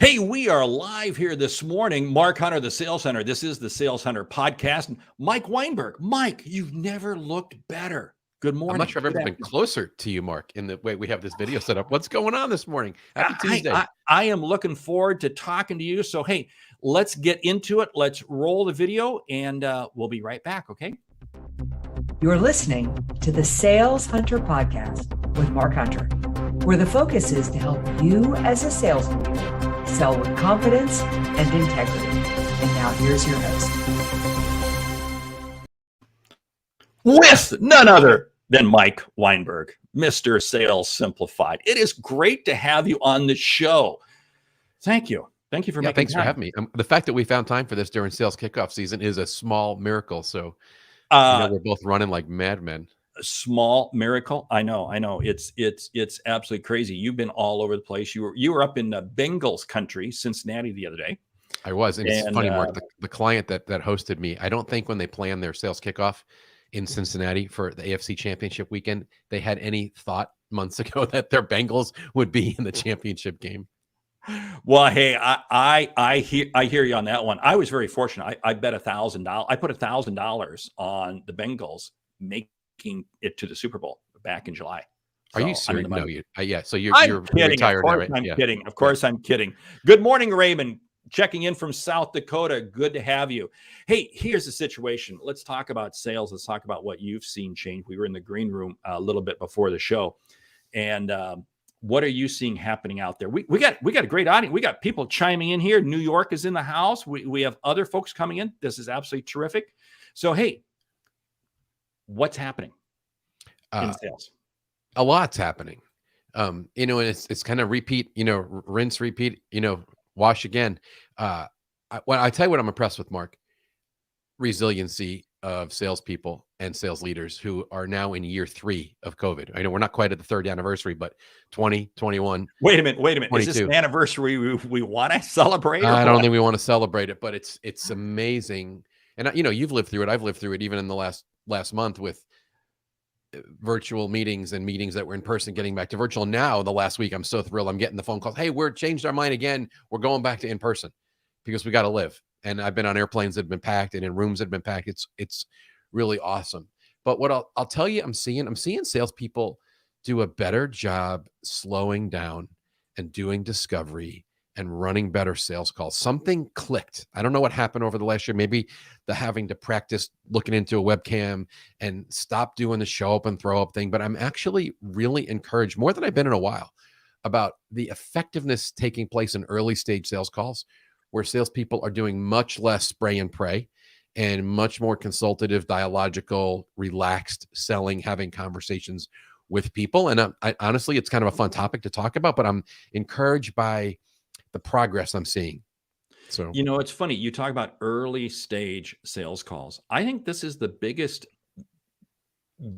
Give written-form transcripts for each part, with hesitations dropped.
Hey, we are live here this morning. Mark Hunter, the Sales Hunter. This is the Sales Hunter podcast. Mike Weinberg. Mike, you've never looked better. Good I'm not morning. sure I've ever been closer to you, Mark, in the way we have this video set up. What's going on this morning? Happy Tuesday. I am looking forward to talking to you. So, hey, let's get into it. Let's roll the video and we'll be right back, okay? You're listening to the Sales Hunter podcast with Mark Hunter, where the focus is to help you as a sales leader sell with confidence and integrity. And now here's your host. With none other than Mike Weinberg, Mr. Sales Simplified. It is great to have you on the show. Thank you. Thank you for making thanks time. for having me. The fact that we found time for this during sales kickoff season is a small miracle. So we're both running like madmen. A small miracle. I know. It's absolutely crazy. You've been all over the place. You were up in the Bengals country, Cincinnati, the other day. I was. And it's funny, Mark, the client that hosted me, I don't think when they planned their sales kickoff in Cincinnati for the AFC Championship weekend, they had any thought months ago that their Bengals would be in the championship game. Well, hey, I hear you on that one. I was very fortunate. I bet $1,000. I put $1,000 on the Bengals making it to the Super Bowl back in July. Are you serious? No, yeah. So you're kidding. retired now, right? I'm kidding. Of course, I'm kidding. Good morning, Raymond. Checking in from South Dakota. Good to have you. Hey, here's the situation. Let's talk about sales. Let's talk about what you've seen change. We were in the green room a little bit before the show, and what are you seeing happening out there? We got a great audience. We got people chiming in here. New York is in the house. We have other folks coming in. This is absolutely terrific. So, hey, what's happening in sales? A lot's happening. And it's kind of repeat, rinse, repeat, wash again. I tell you what I'm impressed with, Mark. Resiliency of salespeople and sales leaders who are now in year 3 of COVID. I know we're not quite at the 3rd anniversary, but 2021. Wait a minute. 22. Is this an anniversary we want to celebrate? I don't think we want to celebrate it, but it's amazing. And you've lived through it. I've lived through it even in the last month with virtual meetings and meetings that were in person getting back to virtual. Now, the last week, I'm so thrilled. I'm getting the phone calls. Hey, we're changed our mind again. We're going back to in person because we got to live. And I've been on airplanes that have been packed and in rooms that have been packed. It's really awesome. But what I'll tell you, I'm seeing salespeople do a better job slowing down and doing discovery and running better sales calls. Something clicked. I don't know what happened over the last year. Maybe the having to practice looking into a webcam and stop doing the show up and throw up thing. But I'm actually really encouraged, more than I've been in a while, about the effectiveness taking place in early stage sales calls, where salespeople are doing much less spray and pray and much more consultative, dialogical, relaxed selling, having conversations with people. And I honestly, it's kind of a fun topic to talk about, but I'm encouraged by the progress I'm seeing. So, it's funny. You talk about early stage sales calls. I think this is the biggest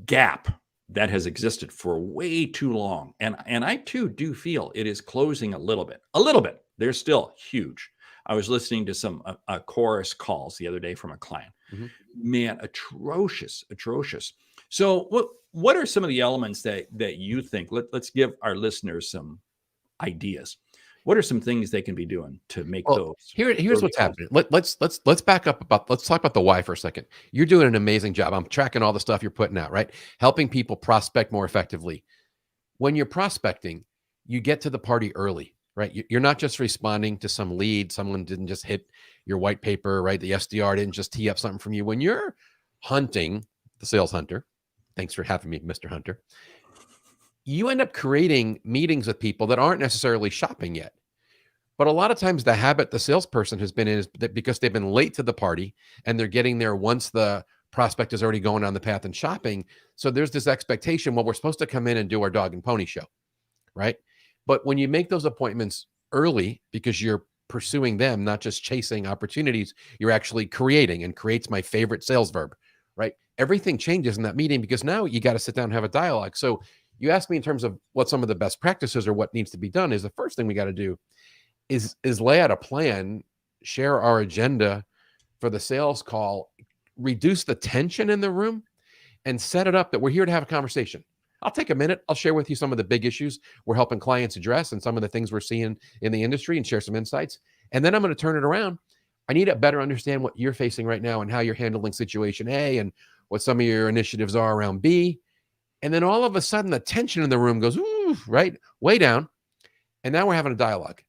gap that has existed for way too long. And I too do feel it is closing a little bit. They're still huge. I was listening to some chorus calls the other day from a client. Mm-hmm. Man, atrocious. So what are some of the elements that you think? Let's give our listeners some ideas. What are some things they can be doing to make those? Here's what's happening. Let's back up let's talk about the why for a second. You're doing an amazing job. I'm tracking all the stuff you're putting out, right? Helping people prospect more effectively. When you're prospecting, you get to the party early, right? You're not just responding to some lead. Someone didn't just hit your white paper, right? The SDR didn't just tee up something from you. When you're hunting, the sales hunter, thanks for having me, Mr. Hunter, you end up creating meetings with people that aren't necessarily shopping yet. But a lot of times the habit the salesperson has been in is that because they've been late to the party and they're getting there once the prospect is already going down the path and shopping. So there's this expectation, well, we're supposed to come in and do our dog and pony show, right? But when you make those appointments early because you're pursuing them, not just chasing opportunities, you're actually creating, and creates my favorite sales verb, right? Everything changes in that meeting because now you got to sit down and have a dialogue. So you asked me in terms of what some of the best practices or what needs to be done. Is the first thing we got to do is lay out a plan, share our agenda for the sales call, reduce the tension in the room, and set it up that we're here to have a conversation. I'll take a minute. I'll share with you some of the big issues we're helping clients address and some of the things we're seeing in the industry and share some insights. And then I'm going to turn it around. I need to better understand what you're facing right now and how you're handling situation A and what some of your initiatives are around B. And then all of a sudden the tension in the room goes, ooh, right, way down. And now we're having a dialogue.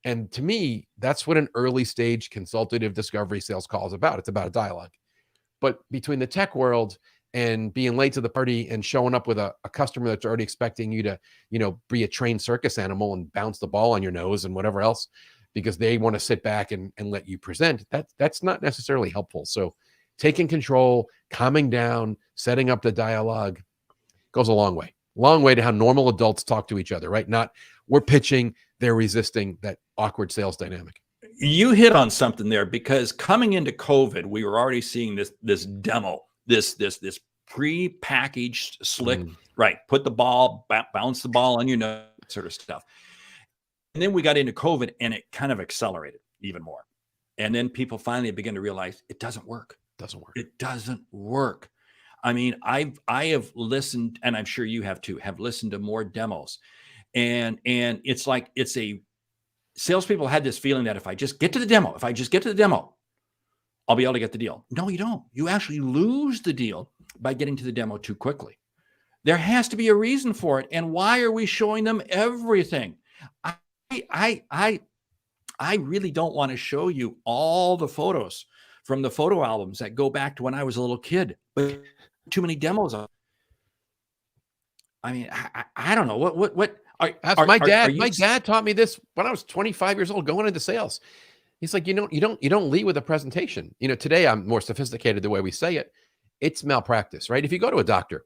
And to me, that's what an early stage consultative discovery sales call is about. It's about a dialogue. But between the tech world and being late to the party and showing up with a customer that's already expecting you to, be a trained circus animal and bounce the ball on your nose and whatever else, because they want to sit back and let you present, that's not necessarily helpful. So taking control, calming down, setting up the dialogue goes a long way to how normal adults talk to each other, right? Not we're pitching, they're resisting, that awkward sales dynamic. You hit on something there, because coming into COVID, we were already seeing this demo, this pre-packaged slick, right? Put the ball, bounce the ball on your nose, sort of stuff. And then we got into COVID and it kind of accelerated even more. And then people finally began to realize it doesn't work. It doesn't work. I mean, I have listened, and I'm sure you have too, have listened to more demos. And it's like, salespeople had this feeling that if I just get to the demo, I'll be able to get the deal. No, you don't. You actually lose the deal by getting to the demo too quickly. There has to be a reason for it. And why are we showing them everything? I really don't want to show you all the photos from the photo albums that go back to when I was a little kid, but too many demos. I mean, I don't know what. My dad taught me this when I was 25 years old, going into sales. He's like, you don't lead with a presentation. Today I'm more sophisticated the way we say it. It's malpractice, right? If you go to a doctor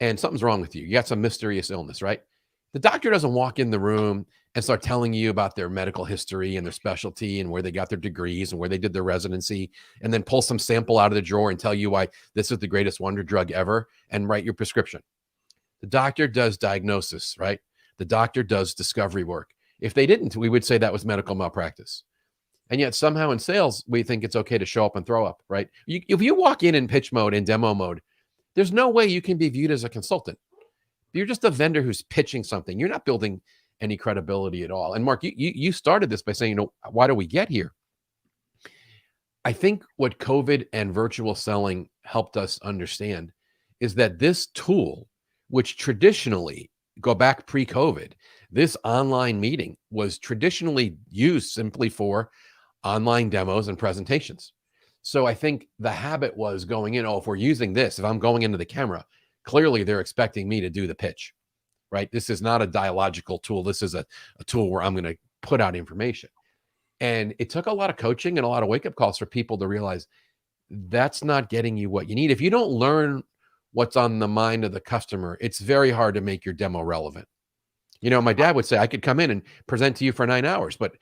and something's wrong with you, you got some mysterious illness, right? The doctor doesn't walk in the room and start telling you about their medical history and their specialty and where they got their degrees and where they did their residency, and then pull some sample out of the drawer and tell you why this is the greatest wonder drug ever and write your prescription. The doctor does diagnosis, right? The doctor does discovery work. If they didn't, we would say that was medical malpractice. And yet somehow in sales, we think it's okay to show up and throw up, right? If you walk in pitch mode, in demo mode, there's no way you can be viewed as a consultant. You're just a vendor who's pitching something. You're not building any credibility at all. And Mark, you started this by saying, why do we get here? I think what COVID and virtual selling helped us understand is that this tool, which traditionally, go back pre-COVID, this online meeting was traditionally used simply for online demos and presentations. So I think the habit was going in, if we're using this, if I'm going into the camera, clearly they're expecting me to do the pitch, right? This is not a dialogical tool. This is a tool where I'm going to put out information. And it took a lot of coaching and a lot of wake-up calls for people to realize that's not getting you what you need. If you don't learn what's on the mind of the customer, it's very hard to make your demo relevant. My dad would say, I could come in and present to you for 9 hours, but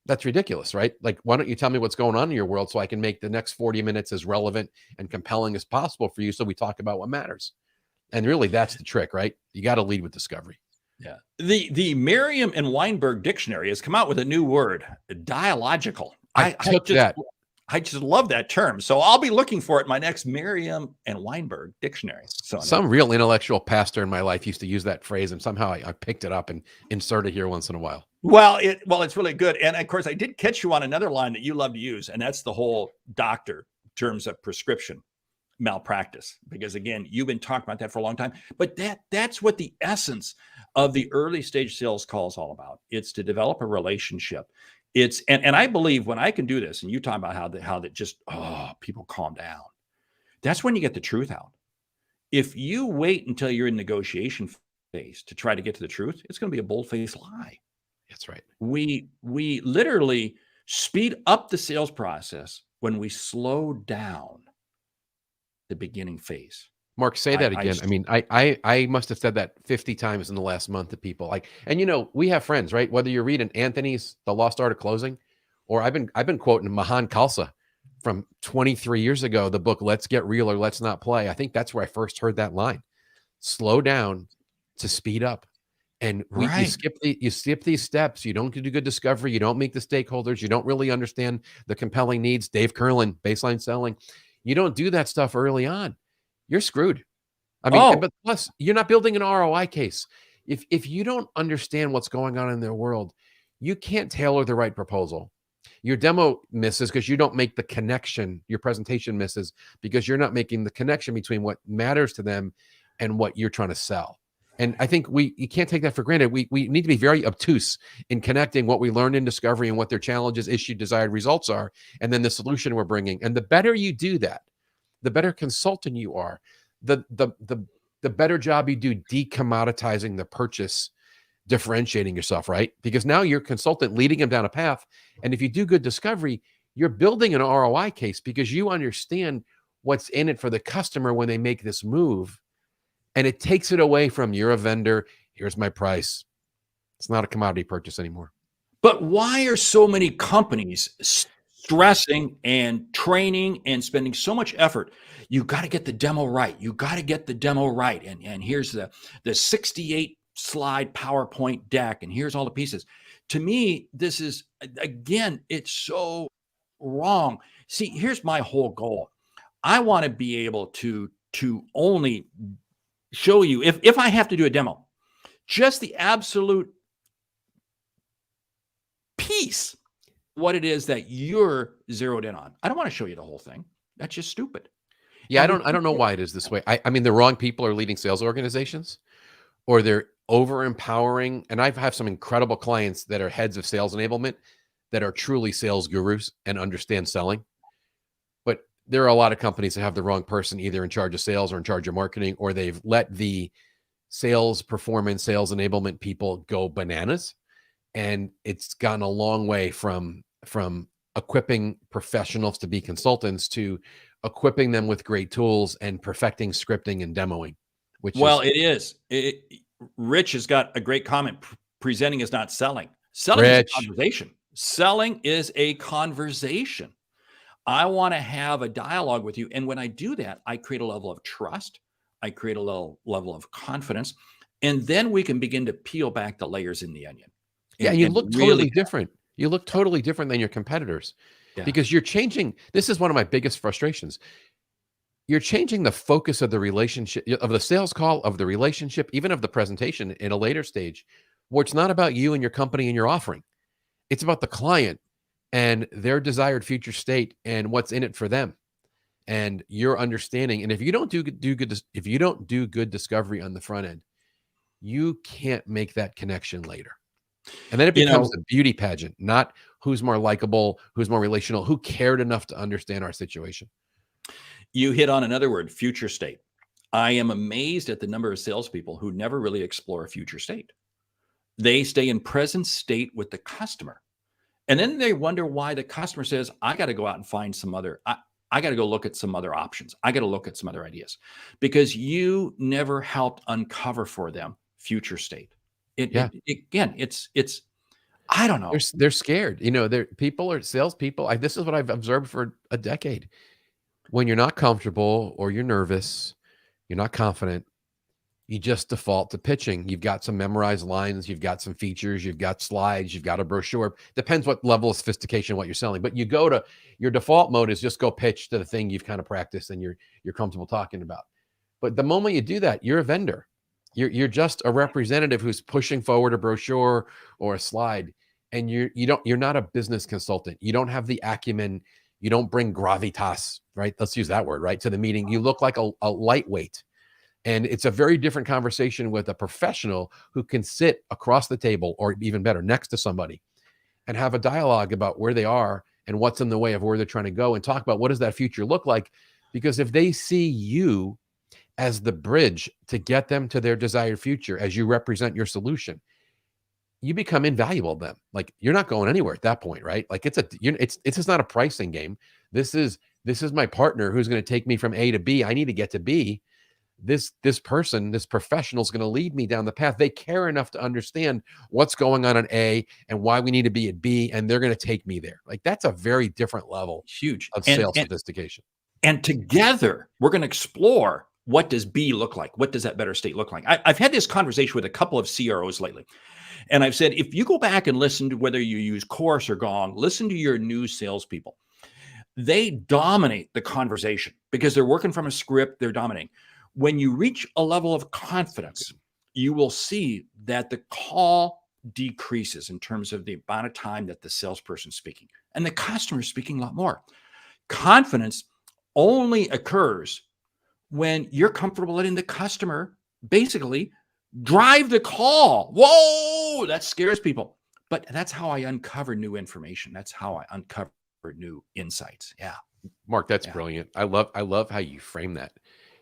that's ridiculous, right? Like, why don't you tell me what's going on in your world so I can make the next 40 minutes as relevant and compelling as possible for you, so we talk about what matters. And really, that's the trick, right? You got to lead with discovery. Yeah. The Merriam and Weinberg dictionary has come out with a new word, dialogical. I just love that term. So I'll be looking for it in my next Merriam and Weinberg dictionary. So some real intellectual pastor in my life used to use that phrase, and somehow I picked it up and insert it here once in a while. Well, it's really good. And of course, I did catch you on another line that you love to use, and that's the whole doctor terms of prescription malpractice. Because again, you've been talking about that for a long time. But that's what the essence of the early stage sales call is all about. It's to develop a relationship. And I believe when I can do this, and you talk about how that just, people calm down. That's when you get the truth out. If you wait until you're in negotiation phase to try to get to the truth, it's going to be a bold-faced lie. That's right. We literally speed up the sales process when we slow down the beginning phase. Mark, say that again. I must have said that 50 times in the last month to people. And we have friends, right? Whether you're reading Anthony's The Lost Art of Closing, or I've been quoting Mahan Khalsa from 23 years ago, the book Let's Get Real or Let's Not Play. I think that's where I first heard that line. Slow down to speed up. And you skip these steps. You don't do good discovery. You don't meet the stakeholders. You don't really understand the compelling needs. Dave Curlin, baseline selling. You don't do that stuff early on. You're screwed. I mean, Oh, but plus you're not building an ROI case. If you don't understand what's going on in their world, you can't tailor the right proposal. Your demo misses because you don't make the connection. Your presentation misses because you're not making the connection between what matters to them and what you're trying to sell. And I think you can't take that for granted. We need to be very obtuse in connecting what we learned in discovery and what their challenges, issue, desired results are, and then the solution we're bringing. And the better you do that, the better consultant you are, the better job you do decommoditizing the purchase, differentiating yourself, right? Because now you're consultant leading them down a path. And if you do good discovery, you're building an ROI case because you understand what's in it for the customer when they make this move. And it takes it away from you're a vendor, here's my price. It's not a commodity purchase anymore. but why are so many companies stressing and training and spending so much effort? You got to get the demo right. You got to get the demo right. And here's the 68 slide PowerPoint deck, and here's all the pieces. To me, this is, again, it's so wrong. See, here's my whole goal. I want to be able to only show you, if I have to do a demo, just the absolute piece, what it is that you're zeroed in on. I don't want to show you the whole thing. That's just stupid. Yeah, And I don't know why it is this way. I mean, the wrong people are leading sales organizations, or they're over empowering. And I've had some incredible clients that are heads of sales enablement that are truly sales gurus and understand selling. But there are a lot of companies that have the wrong person either in charge of sales or in charge of marketing, or they've let the sales performance, sales enablement people go bananas. And it's gotten a long way from equipping professionals to be consultants to equipping them with great tools and perfecting scripting and demoing, which well, is it is. Rich has got a great comment. Presenting is not selling. Selling is a Rich. conversation. Selling is a conversation. I want to have a dialogue with you. And when I do that, I create a level of trust. I create a level of confidence. And then we can begin to peel back the layers in the onion. Yeah, you and look really- totally different. You look totally different than your competitors because you're changing. This is one of my biggest frustrations. You're changing the focus of the relationship, of the sales call, of the relationship, even of the presentation in a later stage, where it's not about you and your company and your offering. It's about the client and their desired future state and what's in it for them and your understanding. And if you don't do good discovery on the front end, you can't make that connection later. And then it becomes a beauty pageant, not who's more likable, who's more relational, who cared enough to understand our situation. You hit on another word, future state. I am amazed at the number of salespeople who never really explore a future state. They stay in present state with the customer. And then they wonder why the customer says, I got to go out and find some other, I got to go look at some other options. I got to look at some other ideas because you never helped uncover for them future state. Again, it's, I don't know. They're scared. People are salespeople. This is what I've observed for a decade. When you're not comfortable or you're nervous, you're not confident, you just default to pitching. You've got some memorized lines, you've got some features, you've got slides, you've got a brochure. Depends what level of sophistication what you're selling. But you go to your default mode is just go pitch to the thing you've kind of practiced and you're comfortable talking about. But the moment you do that, you're a vendor. You're just a representative who's pushing forward a brochure or a slide, and you're not a business consultant. You don't have the acumen. You don't bring gravitas, right? Let's use that word, right, to the meeting. You look like a lightweight. And it's a very different conversation with a professional who can sit across the table, or even better, next to somebody, and have a dialogue about where they are and what's in the way of where they're trying to go, and talk about what does that future look like. Because if they see you as the bridge to get them to their desired future, as you represent your solution, you become invaluable to them. Like, you're not going anywhere at that point, right? Like, it's just not a pricing game. This is my partner who's going to take me from A to B. I need to get to B. This person, this professional is going to lead me down the path. They care enough to understand what's going on A and why we need to be at B, and they're going to take me there. Like, that's a very different level of sales sophistication. And together, we're going to explore, what does B look like? What does that better state look like? I've had this conversation with a couple of CROs lately. And I've said, if you go back and listen to whether you use Chorus or Gong, listen to your new salespeople. They dominate the conversation because they're working from a script. They're dominating. When you reach a level of confidence, you will see that the call decreases in terms of the amount of time that the salesperson's speaking, and the customer is speaking a lot more. Confidence only occurs when you're comfortable letting the customer basically drive the call. Whoa, that scares people. But that's how I uncover new information. That's how I uncover new insights. Yeah. Mark, that's brilliant. I love how you frame that,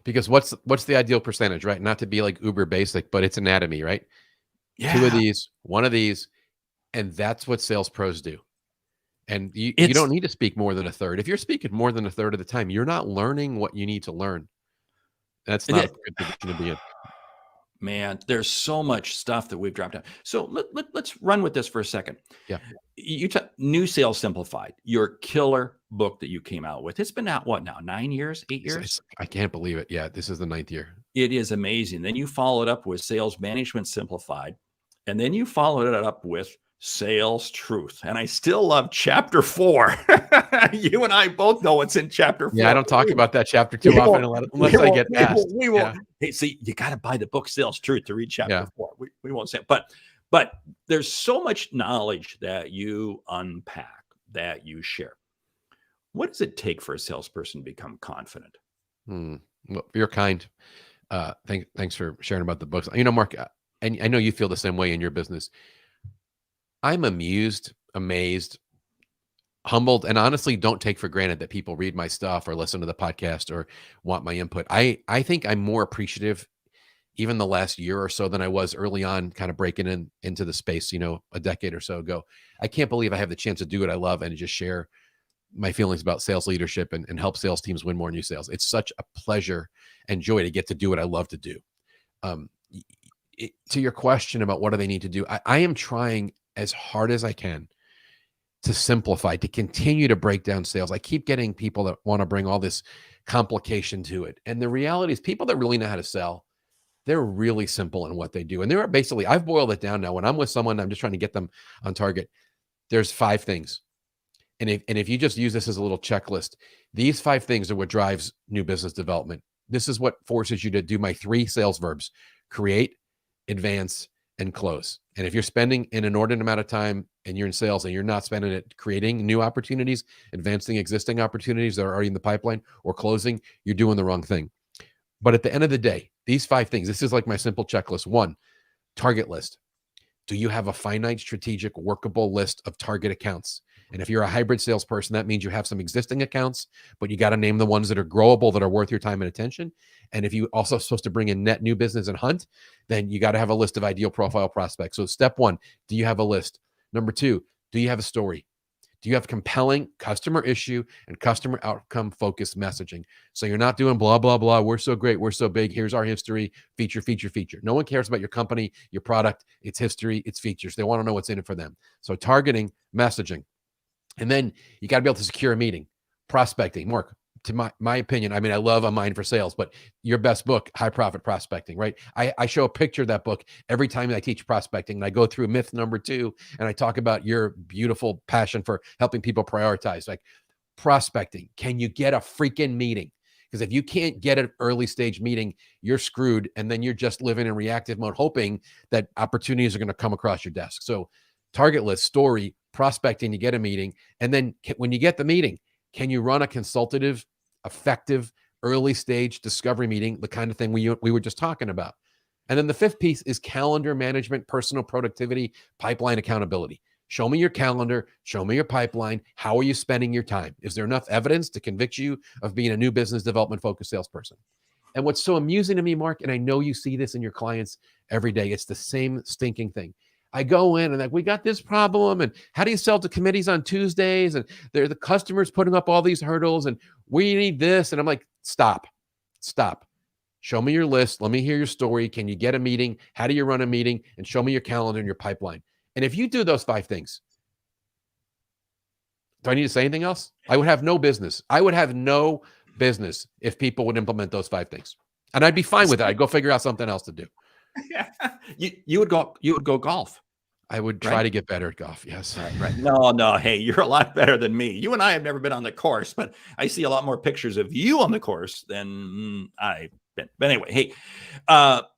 because what's the ideal percentage, right? Not to be like uber basic, but it's anatomy, right? Yeah. 2 of these, 1 of these, and that's what sales pros do. And you don't need to speak more than a third. If you're speaking more than a third of the time, you're not learning what you need to learn. That's not a good position to be in. Man, there's so much stuff that we've dropped down. So let's run with this for a second. Yeah. You took New Sales Simplified, your killer book that you came out with. It's been out, what now, 9 years, 8 years? I can't believe it. Yeah, this is the 9th year. It is amazing. Then you followed up with Sales Management Simplified, and then you followed it up with Sales Truth. And I still love chapter 4. You and I both know what's in chapter 4. Yeah, I don't talk about that chapter too often unless I get asked. We won't. Hey, see, you got to buy the book Sales Truth to read chapter 4. We won't say it. But there's so much knowledge that you unpack, that you share. What does it take for a salesperson to become confident? Well, you're kind. Thanks for sharing about the books. You know, Mark, and I know you feel the same way in your business. I'm amused, amazed, humbled, and honestly don't take for granted that people read my stuff or listen to the podcast or want my input. I think I'm more appreciative even the last year or so than I was early on, kind of breaking into the space, a decade or so ago. I can't believe I have the chance to do what I love and just share my feelings about sales leadership and help sales teams win more new sales. It's such a pleasure and joy to get to do what I love to do. To your question about what do they need to do, I am trying as hard as I can to simplify, to continue to break down sales. I keep getting people that want to bring all this complication to it. And the reality is people that really know how to sell, they're really simple in what they do. And there are basically, I've boiled it down now. When I'm with someone, I'm just trying to get them on target. There's 5 things. And if you just use this as a little checklist, these 5 things are what drives new business development. This is what forces you to do my 3 sales verbs: create, advance, and close. And if you're spending an inordinate amount of time and you're in sales and you're not spending it creating new opportunities, advancing existing opportunities that are already in the pipeline, or closing, you're doing the wrong thing. But at the end of the day, these 5 things, this is like my simple checklist. 1, target list. Do you have a finite, strategic, workable list of target accounts? And if you're a hybrid salesperson, that means you have some existing accounts, but you got to name the ones that are growable, that are worth your time and attention. And if you also supposed to bring in net new business and hunt, then you got to have a list of ideal profile prospects. So step 1, do you have a list? Number 2, do you have a story? Do you have compelling customer issue and customer outcome focused messaging? So you're not doing blah, blah, blah. We're so great. We're so big. Here's our history. Feature, feature, feature. No one cares about your company, your product, its history, its features. They want to know what's in it for them. So targeting, messaging. And then you got to be able to secure a meeting. Prospecting. Mark, to my opinion, I mean, I love A Mind for Sales, but your best book, High Profit Prospecting, right? I show a picture of that book every time I teach prospecting, and I go through myth number 2, and I talk about your beautiful passion for helping people prioritize. Like, prospecting, can you get a freaking meeting? Because if you can't get an early stage meeting, you're screwed, and then you're just living in reactive mode, hoping that opportunities are going to come across your desk. So target list, story, prospecting, you get a meeting, and then when you get the meeting, can you run a consultative, effective, early stage discovery meeting, the kind of thing we were just talking about? And then the 5th piece is calendar management, personal productivity, pipeline accountability. Show me your calendar. Show me your pipeline. How are you spending your time? Is there enough evidence to convict you of being a new business development focused salesperson? And what's so amusing to me, Mark, and I know you see this in your clients every day, it's the same stinking thing. I go in and like, we got this problem, and how do you sell to committees on Tuesdays? And they're the customers putting up all these hurdles, and we need this. And I'm like, stop. Show me your list. Let me hear your story. Can you get a meeting? How do you run a meeting? And show me your calendar and your pipeline. And if you do those 5 things, do I need to say anything else? I would have no business. I would have no business if people would implement those 5 things. And I'd be fine with it. I'd go figure out something else to do. You would go golf. I would try to get better at golf. Yes. Right. No. Hey, you're a lot better than me. You and I have never been on the course, but I see a lot more pictures of you on the course than I But anyway, hey,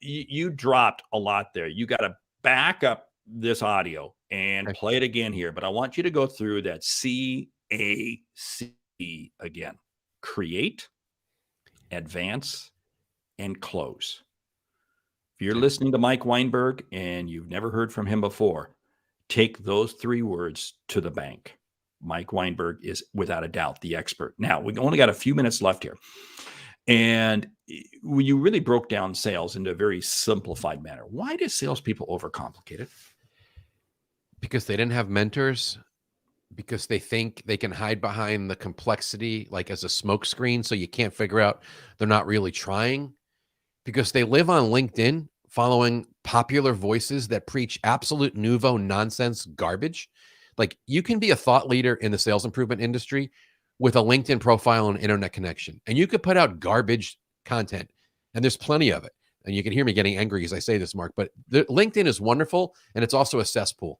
you dropped a lot there. You got to back up this audio and Okay. play it again here. But I want you to go through that CAC again. Create, advance, and close. If you're listening to Mike Weinberg and you've never heard from him before, take those 3 words to the bank. Mike Weinberg is without a doubt the expert. Now, we've only got a few minutes left here. And you really broke down sales into a very simplified manner. Why do salespeople overcomplicate it? Because they didn't have mentors, because they think they can hide behind the complexity like as a smoke screen so you can't figure out they're not really trying, because they live on LinkedIn following popular voices that preach absolute nouveau nonsense garbage. Like, you can be a thought leader in the sales improvement industry with a LinkedIn profile and internet connection, and you could put out garbage content, and there's plenty of it. And you can hear me getting angry as I say this, Mark, but LinkedIn is wonderful, and it's also a cesspool.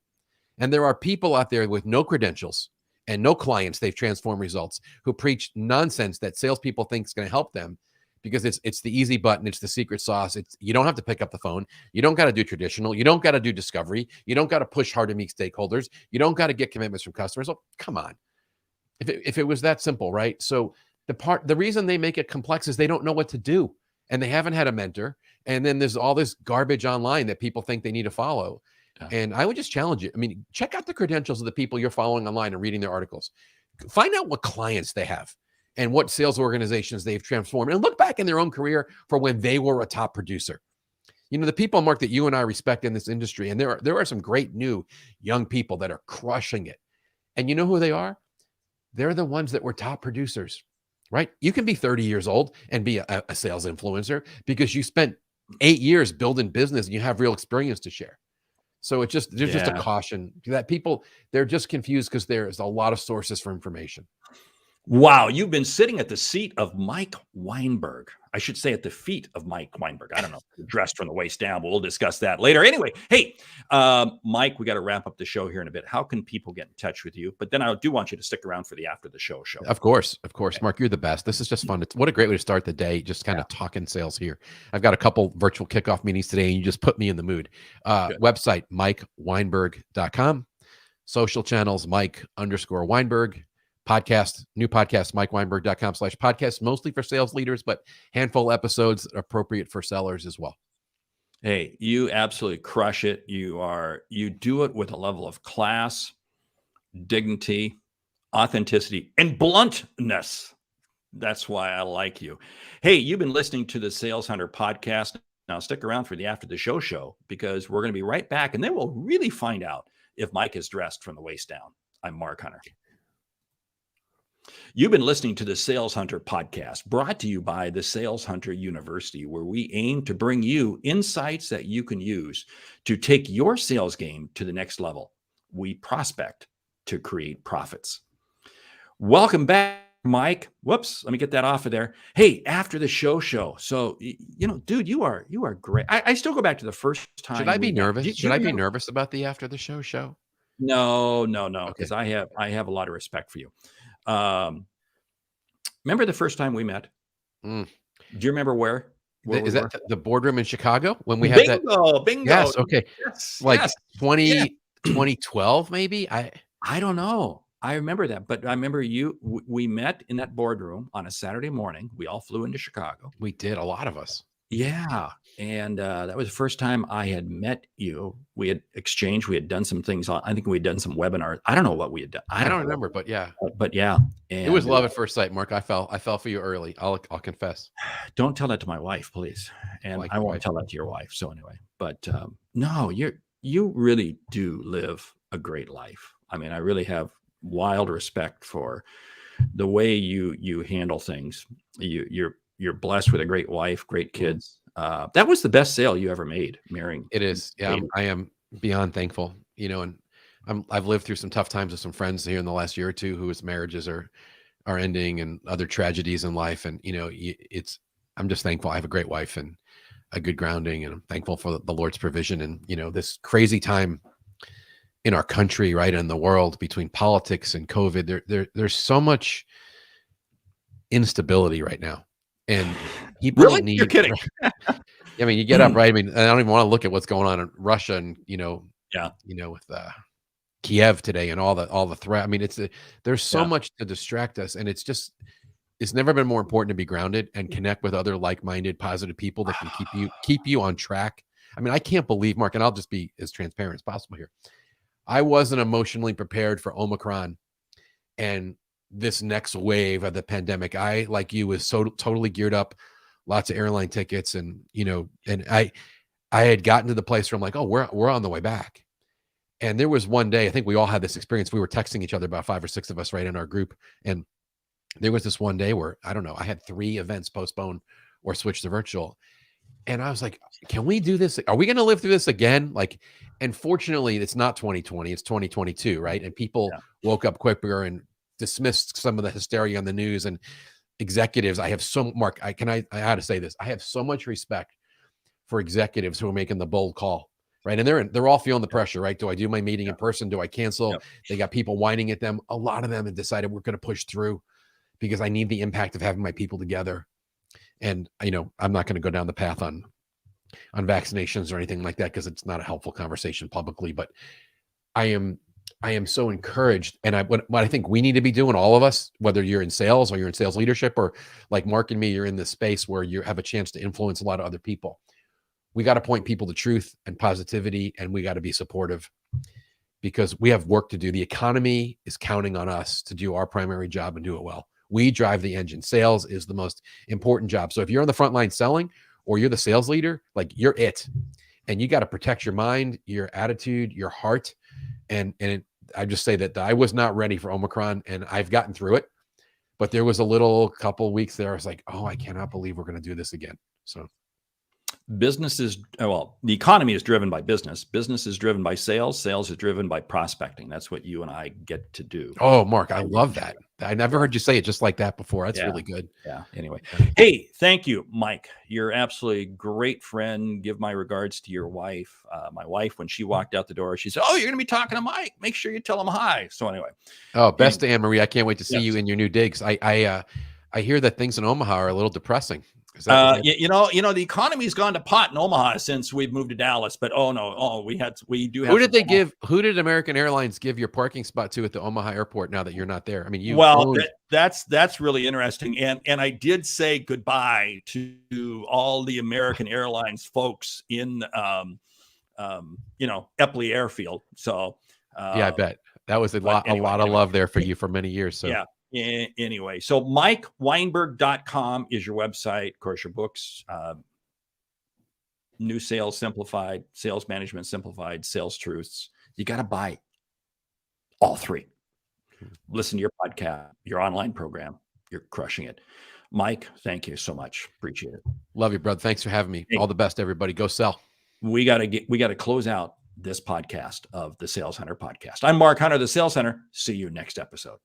And there are people out there with no credentials and no clients they've transformed results who preach nonsense that salespeople think is going to help them, because it's the easy button, it's the secret sauce. You don't have to pick up the phone, you don't got to do traditional, you don't got to do discovery, you don't got to push hard to meet stakeholders, you don't got to get commitments from customers. Oh, come on! If it was that simple, right? So the reason they make it complex is they don't know what to do, and they haven't had a mentor. And then there's all this garbage online that people think they need to follow. Yeah. And I would just challenge you. I mean, check out the credentials of the people you're following online and reading their articles. Find out what clients they have and what sales organizations they've transformed, and look back in their own career for when they were a top producer. You know, the people, Mark, that you and I respect in this industry, and there are some great new young people that are crushing it. And you know who they are? They're the ones that were top producers, right? You can be 30 years old and be a sales influencer because you spent 8 years building business and you have real experience to share. So there's just a caution that people, they're just confused because there's a lot of sources for information. Wow, you've been sitting at the seat of Mike Weinberg. I should say at the feet of Mike Weinberg. I don't know, dressed from the waist down, but we'll discuss that later. Anyway, hey, Mike, we got to wrap up the show here in a bit. How can people get in touch with you? But then I do want you to stick around for the after the show. Of course. Okay. Mark, you're the best. This is just fun. What a great way to start the day, just kind of talking sales here. I've got a couple virtual kickoff meetings today, and you just put me in the mood. Website, MikeWeinberg.com. Social channels, Mike_Weinberg. Podcast, new podcast, MikeWeinberg.com/podcast, mostly for sales leaders, but handful of episodes appropriate for sellers as well. Hey, you absolutely crush it. You do it with a level of class, dignity, authenticity, and bluntness. That's why I like you. Hey, you've been listening to the Sales Hunter podcast. Now stick around for the after the show, because we're going to be right back, and then we'll really find out if Mike is dressed from the waist down. I'm Mark Hunter. You've been listening to the Sales Hunter podcast, brought to you by the Sales Hunter University, where we aim to bring you insights that you can use to take your sales game to the next level. We prospect to create profits. Welcome back, Mike. Whoops, let me get that off of there. Hey, after the show. So, dude, you are great. I still go back to the first time. Should I be nervous? Should I be nervous about the after the show? No, because I have a lot of respect for you. Remember the first time we met? Do you remember where Is that the boardroom in Chicago when we had that? Bingo. Yes. Okay. Yes, 2012, maybe. I don't know. I remember that, but I remember we met in that boardroom on a Saturday morning. We all flew into Chicago. We did, a lot of us. Yeah. And that was the first time I had met you. We had exchanged. We had done some things. I think we had done some webinars. I don't know what we had done. I don't remember, but yeah. And it was love at first sight, Mark. I fell for you early. I'll confess. Don't tell that to my wife, please. And I won't tell that to your wife. So anyway, but no, you really do live a great life. I mean, I really have wild respect for the way you handle things. You're blessed with a great wife, great kids. That was the best sale you ever made, marrying. It is. Yeah, I am beyond thankful, and I've lived through some tough times with some friends here in the last year or two whose marriages are ending, and other tragedies in life. And, I'm just thankful. I have a great wife and a good grounding, and I'm thankful for the Lord's provision. And, this crazy time in our country, right, and the world, between politics and COVID, there's so much instability right now. And people Really? You're need, kidding. I mean, you get up, right? I mean, I don't even want to look at what's going on in Russia and, Yeah. with Kiev today and all the threat. I mean, there's so Yeah. much to distract us, and it's never been more important to be grounded and connect with other like-minded, positive people that can keep you on track. I mean, I can't believe, Mark, and I'll just be as transparent as possible here. I wasn't emotionally prepared for Omicron and this next wave of the pandemic. I, like you, was so totally geared up, lots of airline tickets, and and I had gotten to the place where I'm like, oh, we're on the way back. And there was one day, I think we all had this experience. We were texting each other, about 5 or 6 of us, right, in our group. And there was this one day where, I don't know, I had 3 events postponed or switched to virtual. And I was like, can we do this? Are we going to live through this again? Like, and fortunately, it's not 2020, it's 2022, right? And people woke up quicker and dismissed some of the hysteria on the news. And executives, I have Mark, I had to say this. I have so much respect for executives who are making the bold call, right? And they're all feeling the pressure, right? Do I do my meeting in person? Do I cancel? Yep. They got people whining at them. A lot of them have decided, we're going to push through because I need the impact of having my people together. And, I'm not going to go down the path on vaccinations or anything like that, because it's not a helpful conversation publicly. But I am so encouraged. And what I think we need to be doing, all of us, whether you're in sales or you're in sales leadership, or like Mark and me, you're in this space where you have a chance to influence a lot of other people. We got to point people to truth and positivity, and we got to be supportive, because we have work to do. The economy is counting on us to do our primary job and do it well. We drive the engine. Sales is the most important job. So if you're on the front line selling, or you're the sales leader, like, you're it. And you got to protect your mind, your attitude, your heart. And I just say that I was not ready for Omicron, and I've gotten through it. But there was a little couple weeks there, I was like, oh, I cannot believe we're going to do this again. So the economy is driven by business. Business is driven by sales. Sales is driven by prospecting. That's what you and I get to do. Oh, Mark, I love that. I never heard you say it just like that before. That's really good. Yeah. Anyway, hey, thank you, Mike. You're absolutely great friend. Give my regards to your wife. My wife, when she walked out the door, she said, "Oh, you're going to be talking to Mike. Make sure you tell him hi." So anyway. Oh, best to Anne-Marie. I can't wait to see you in your new digs. I hear that things in Omaha are a little depressing. The economy's gone to pot in Omaha since we've moved to Dallas, but we do have. Who did American Airlines give your parking spot to at the Omaha airport now that you're not there? I mean, that's really interesting. And I did say goodbye to all the American Airlines folks in Epley Airfield. So I bet that was a lot of love there for you for many years. So yeah. Anyway, so MikeWeinberg.com is your website. Of course, your books, New Sales Simplified, Sales Management Simplified, Sales Truths. You got to buy all 3. Listen to your podcast, your online program. You're crushing it. Mike, thank you so much. Appreciate it. Love you, brother. Thanks for having me. All the best, everybody. Go sell. We got to close out this podcast of the Sales Hunter podcast. I'm Mark Hunter, the Sales Hunter. See you next episode.